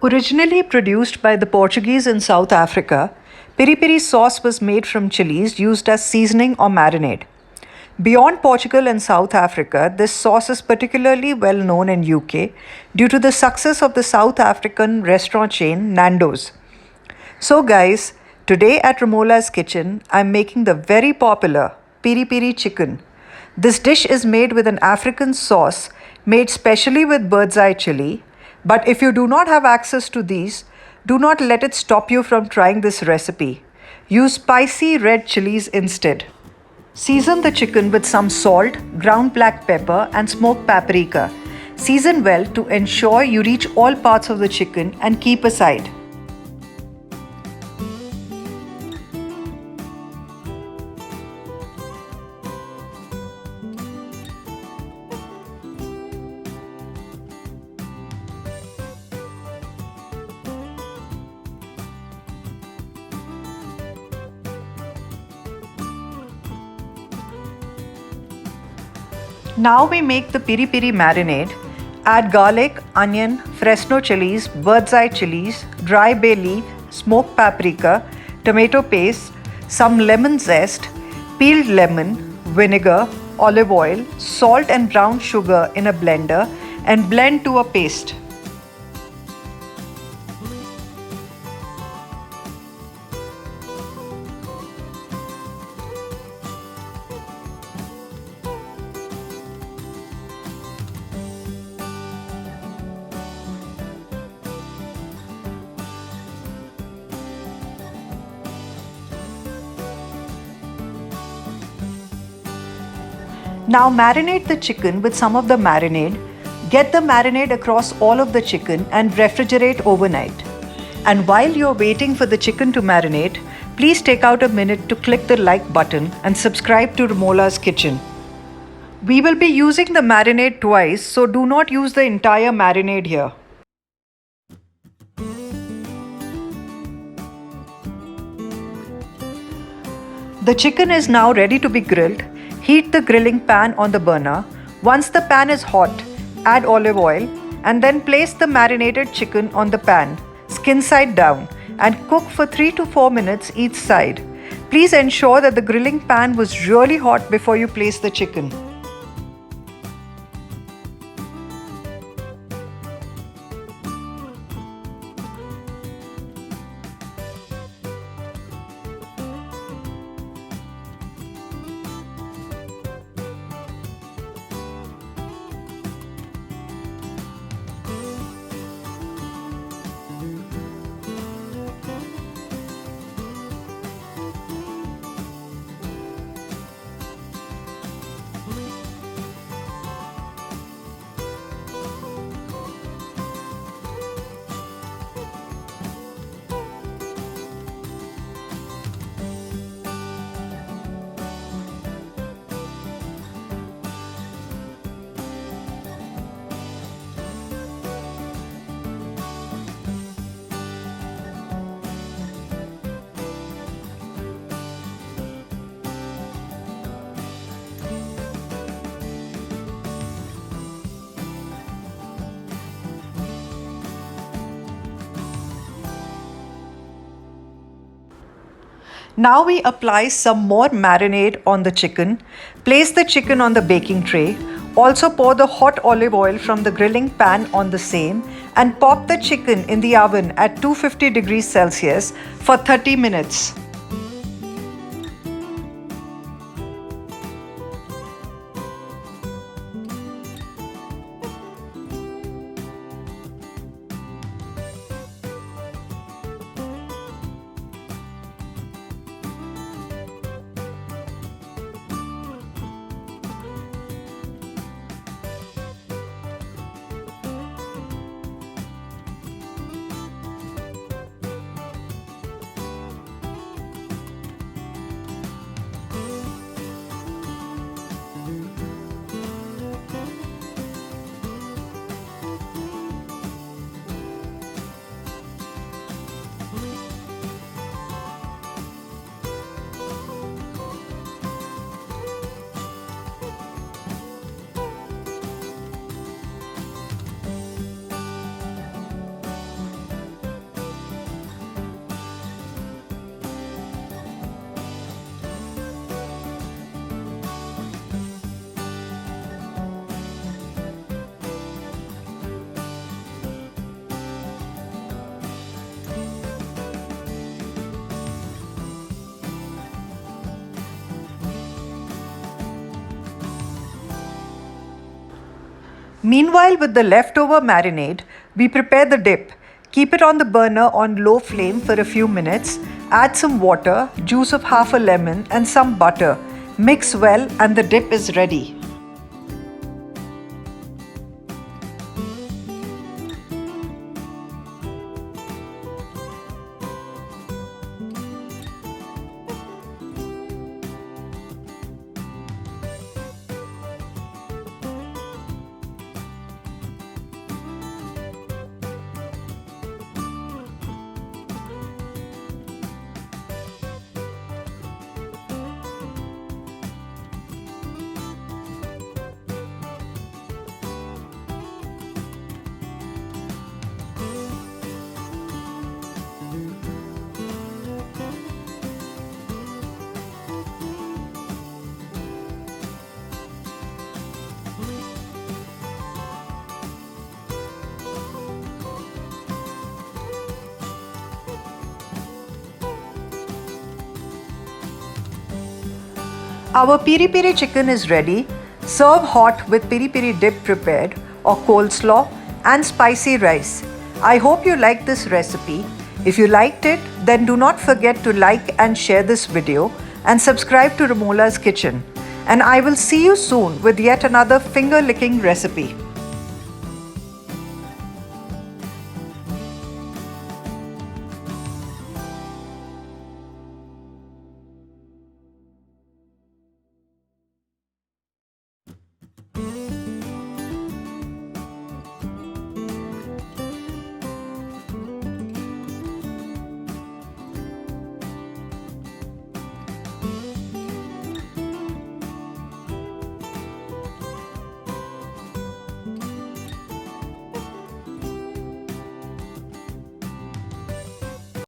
Originally produced by the Portuguese in South Africa, peri peri sauce was made from chilies used as seasoning or marinade. Beyond Portugal and South Africa, this sauce is particularly well known in UK due to the success of the South African restaurant chain Nando's. So guys, today at Ramola's kitchen, I'm making the very popular peri peri chicken. This dish is made with an African sauce made specially with bird's eye chili. But if you do not have access to these, do not let it stop you from trying this recipe. Use spicy red chilies instead. Season the chicken with some salt, ground black pepper, and smoked paprika. Season well to ensure you reach all parts of the chicken and keep aside. Now we make the peri peri marinade. Add garlic, onion, fresno chilies, bird's eye chilies, dry bay leaf, smoked paprika, tomato paste, some lemon zest, peeled lemon, vinegar, olive oil, salt and brown sugar in a blender and blend to a paste. Now marinate the chicken with some of the marinade. Get the marinade across all of the chicken and refrigerate overnight. And while you're waiting for the chicken to marinate, please take out a minute to click the like button and subscribe to Ramola's Kitchen. We will be using the marinade twice, so do not use the entire marinade here. The chicken is now ready to be grilled. Heat the grilling pan on the burner. Once the pan is hot, add olive oil and then place the marinated chicken on the pan, skin side down, and cook for 3 to 4 minutes each side. Please ensure that the grilling pan was really hot before you place the chicken. Now we apply some more marinade on the chicken. Place the chicken on the baking tray. Also pour the hot olive oil from the grilling pan on the same and pop the chicken in the oven at 250 degrees Celsius for 30 minutes. Meanwhile, with the leftover marinade, we prepare the dip. Keep it on the burner on low flame for a few minutes. Add some water, juice of half a lemon, and some butter. Mix well, and the dip is ready. Our peri peri chicken is ready. Serve hot with peri peri dip prepared or coleslaw and spicy rice. I hope you liked this recipe. If you liked it, then do not forget to like and share this video and subscribe to Ramola's Kitchen. And I will see you soon with yet another finger-licking recipe.